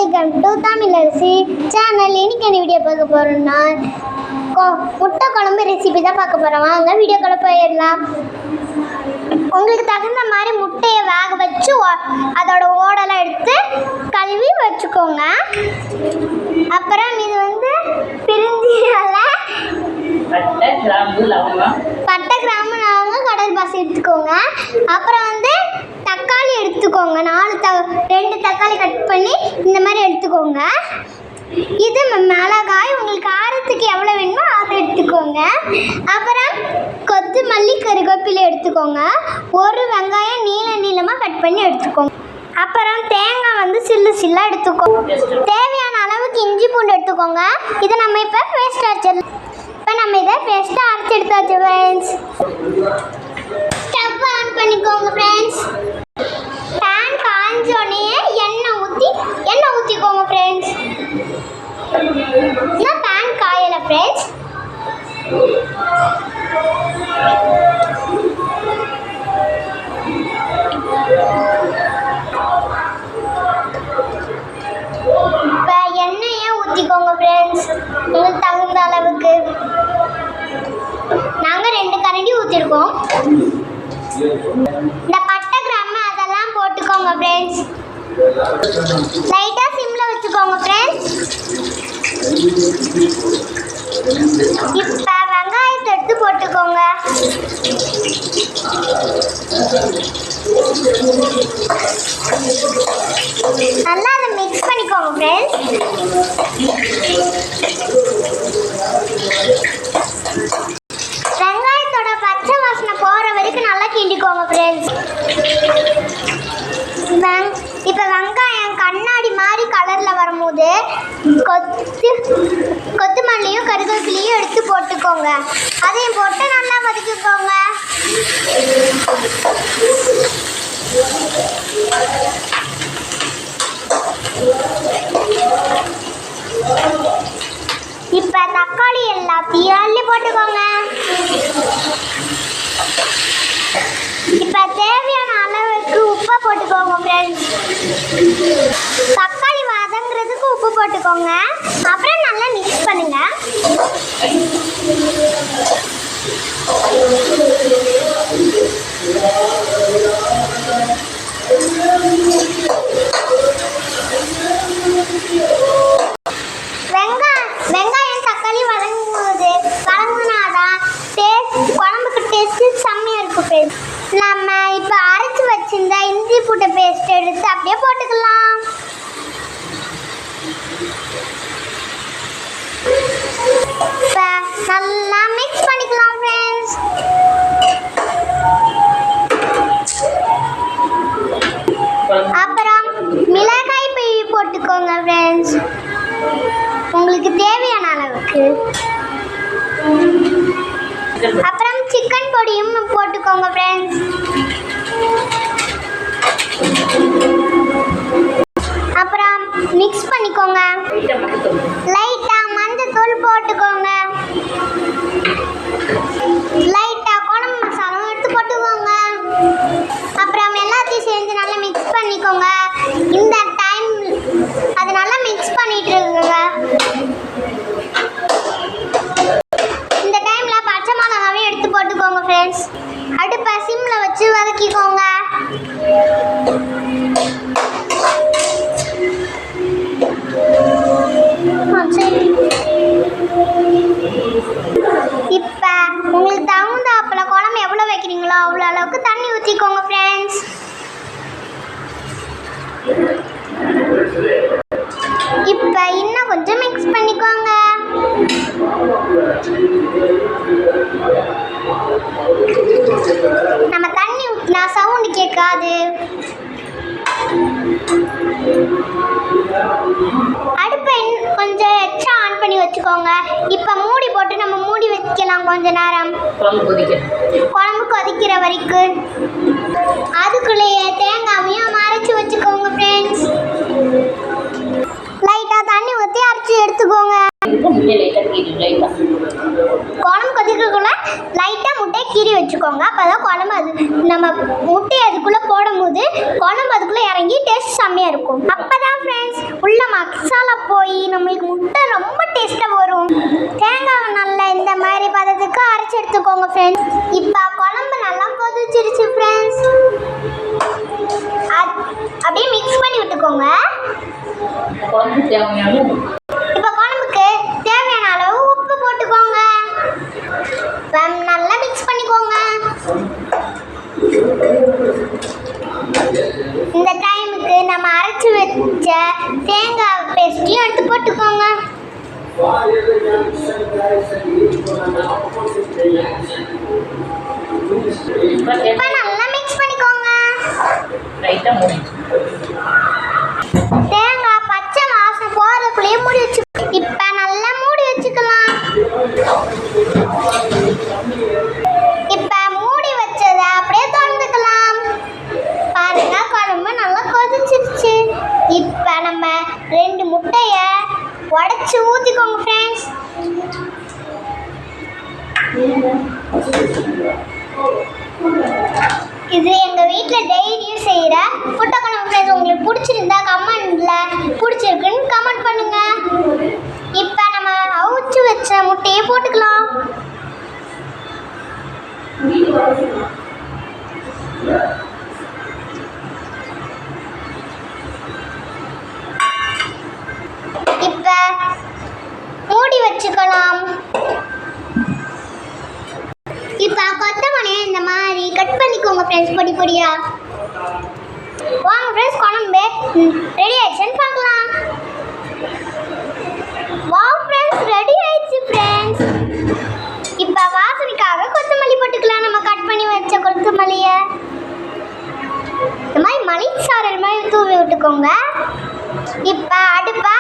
Welcome to Tamilarasi channel. இன்னைக்கு என்ன video பார்க்க போறோம்னா முட்டை குழம்பு ரெசிபி தான் பார்க்க போறோம். வாங்க வீடியோக்குள்ள போயிடலாம். உங்களுக்கு தகுந்த மாதிரி முட்டையை வேக வச்சு அதோட ஓடெல்லாம் எடுத்து கழுவி வச்சுக்கோங்க. அப்புறம் இது வந்து பிரிஞ்சி பட்டை கிராம்பு லவங்கம் கடல் பாசி எடுத்துக்கோங்க. அப்புறம் வந்து தக்காளி எடுத்துக்கோங்க. 2 தக்காளி கட் பண்ணி இந்த மாதிரி எடுத்துக்கோங்க. இது மிளகாய், உங்களுக்கு காரத்துக்கு எவ்வளோ வேணுமோ அதை எடுத்துக்கோங்க. அப்புறம் கொத்தமல்லி கருவேப்பிலை எடுத்துக்கோங்க. ஒரு வெங்காயம் நீளமாக கட் பண்ணி எடுத்துக்கோங்க. அப்புறம் தேங்காய் வந்து சில்லாக எடுத்துக்கோங்க. தேவையான அளவுக்கு இஞ்சி பூண்டு எடுத்துக்கோங்க. இதை நம்ம இப்போ பேஸ்ட் அரைச்சிடலாம். இப்போ நம்ம இதை பேஸ்ட்டாக அரைச்சி எடுத்தாச்சு ஃப்ரெண்ட்ஸ். ஸ்டவ் ஆன் பண்ணிக்கோங்க ஃப்ரெண்ட்ஸ். பேன் காஞ்சோடனே எண்ணெய் ஊற்றிக்கோங்க ஃப்ரெண்ட்ஸ். இன்னும் பேன் காயலை ஃப்ரெண்ட்ஸ். இப்போ எண்ணெயை ஊற்றிக்கோங்க ஃப்ரெண்ட்ஸ். உங்களுக்கு தகுந்த அளவுக்கு நாங்கள் 2 கரண்டி ஊற்றிருக்கோம். இந்த பட்டை கிராம்பு அதெல்லாம் போட்டுக்கோங்க ஃப்ரெண்ட்ஸ். லைட்டாக சிம்மில் வச்சுக்கோங்க ஃப்ரெண்ட்ஸ். இப்போ வெங்காயத்தை எடுத்து போட்டுக்கோங்க. நல்லா அதை மிக்ஸ் பண்ணிக்கோங்க ஃப்ரெண்ட்ஸ். வெங்காயத்தோட பச்சை வாசனை போகிற வரைக்கும் நல்லா கிண்டிக்கோங்க ஃப்ரெண்ட்ஸ். இப்போ வெங்காயம் கண்ணாடி மாதிரி கலரில் வரும்போது கொத்தமல்லியும் கருவேப்பிலையும் எடுத்து போட்டுக்கோங்க. அதையும் போட்டு நல்லா வதக்கிக்கோங்க. இப்போ தக்காளி எல்லாத்தையும் அள்ளி போட்டுக்கோங்க. இப்போ தேவையான அளவுக்கு உப்பை போட்டுக்கோங்க ஃப்ரெண்ட்ஸ். தக்காளி வதங்குறதுக்கு உப்பு போட்டுக்கோங்க. அப்புறம் நல்லா மிக்ஸ் பண்ணுங்க. வெங்காயம் தக்காளி வதங்கினாதான் குழம்புக்கு டேஸ்ட்டு செம்மையாக இருக்கும் ஃப்ரெண்ட்ஸ். நம்ம இப்போ அரைச்சி வச்சிருந்த இஞ்சி பூண்டு பேஸ்ட் எடுத்து அப்படியே போட்டுக்கலாம். இப்போ நல்லா மிக்ஸ் பண்ணிக்கலாம் ஃப்ரெண்ட்ஸ். அப்புறம் மிளகாய் பொடி போட்டுக்கோங்க ஃப்ரெண்ட்ஸ், உங்களுக்கு தேவையான அளவுக்கு. அப்புறம் சிக்கன் பொடியும் போட்டுக்கோங்க ஃப்ரெண்ட்ஸ். அப்புறம் மிக்ஸ் பண்ணிக்கோங்க. லைட்டாக மஞ்சத்தூள் போட்டுக்கோங்க. லைட்டாக குழம்பு மசாலாவும் எடுத்து போட்டுக்கோங்க. அப்புறம் எல்லாத்தையும் சேர்ந்து நல்லா மிக்ஸ் பண்ணிக்கோங்க. இந்த டைம் அது நல்லா மிக்ஸ் பண்ணிட்டு இருக்குங்க. இந்த டைமில் பச்சை மிளகாவையும் எடுத்து போட்டுக்கோங்க ஃப்ரெண்ட்ஸ். அடுப்பை சிம்மில் வச்சு வதக்கிக்கோங்க. இப்போ உங்களுக்கு தகுந்தாப்புல குழம்பு எவ்வளோ வைக்கிறீங்களோ அவ்வளோ அளவுக்கு தண்ணி ஊற்றிக்கோங்க ஃப்ரெண்ட்ஸ். இப்போ இன்னும் கொஞ்சம் மிக்ஸ் பண்ணிக்கோங்க. நம்ம தண்ணி ஊற்றினா சவுண்டு கேட்காது. அடுப்பை கொஞ்சம் எக்ஸ்ட்ரா ஆன் பண்ணி வச்சுக்கோங்க. இப்போ மூடி போட்டு நம்ம மூடி வைக்கலாம் கொஞ்ச நேரம், குழம்பு கொதிக்கிற வரைக்கும். அதுக்குள்ளேயே தேங்காவையும் அரைச்சி வச்சுக்கோங்க ஃப்ரெண்ட்ஸ். லைட்டாக தண்ணி ஊற்றி அரைச்சி எடுத்துக்கோங்க. குழம்பு கொதிக்கிறதுக்குள்ள லைட்டாக முட்டையை கீறி வச்சுக்கோங்க. அப்போ தான் குழம்பு நம்ம முட்டையை அதுக்குள்ளே போடும் போது குழம்பு அதுக்குள்ளே இறங்கி டேஸ்ட் செம்மையாக இருக்கும். அப்போ தான் ஃப்ரெண்ட்ஸ் உள்ள மசாலா போய் நம்மளுக்கு முட்டை ரொம்ப டேஸ்ட்டாக வரும். தேங்காவை நல்லா இந்த மாதிரி பதத்துக்கு அரைச்சி எடுத்துக்கோங்க ஃப்ரெண்ட்ஸ். இப்போ குழம்பு நல்லா கொதிச்சிருச்சு ஃப்ரெண்ட்ஸ். அப்படியே மிக்ஸ் பண்ணி விட்டுக்கோங்க. இப்போ குழம்புக்கு தேவையான அளவு உப்பு போட்டுக்கோங்க. நல்லா மிக்ஸ் பண்ணிக்கோங்க. இந்த டைமுக்கு நம்ம அரைச்சி வச்ச தேங்காய் பேஸ்ட்டையும் எடுத்து போட்டுக்கோங்க. இப்போ நல்லா மிக்ஸ் பண்ணிக்கோங்க. தேங்காய் பச்சை வாசனை போறதுக்குள்ளேயே மூடி வச்சு இப்போ நல்லா மூடி வச்சுக்கலாம். இப்போ மூடி வச்சதை அப்படியே திறந்துக்கலாம். பாருங்க குழம்பு நல்லா கொதிச்சிருச்சு. இப்போ நம்ம 2 முட்டையை உடைச்சு ஊற்றிக்கோங்க ஃப்ரெண்ட்ஸ். இது எங்கள் வீட்டில் டெய்லியும் செய்கிற முட்டை குழம்பு ஃப்ரெண்ட்ஸ். உங்களுக்கு பிடிச்சிருந்தா கமெண்டில் பிடிச்சிருக்குன்னு கமெண்ட் பண்ணுங்க. இப்போ நம்ம அவிச்சு வச்ச முட்டையை போட்டுக்கலாம். இப்போ மூடி வச்சுக்கலாம். இப்போ கொத்தமல்லியை இந்த மாதிரி கட் பண்ணிக்கோங்க ஃப்ரெண்ட்ஸ், பொடி பொடியா. வாங்க ஃப்ரெண்ட்ஸ், குழம்பு ரெடி ஆயிடுச்சுன்னு பார்க்கலாம். வாவ் ஃப்ரெண்ட்ஸ், ரெடி ஆயிடுச்சு ஃப்ரெண்ட்ஸ். இப்போ வாசனைக்காக கொத்தமல்லி போட்டுக்கலாம். நம்ம கட் பண்ணி வச்ச கொத்தமல்லியை இந்த மாதிரி மல்லிச்சாரல் மாதிரி தூவி விட்டுக்கோங்க. இப்போ அடுப்பை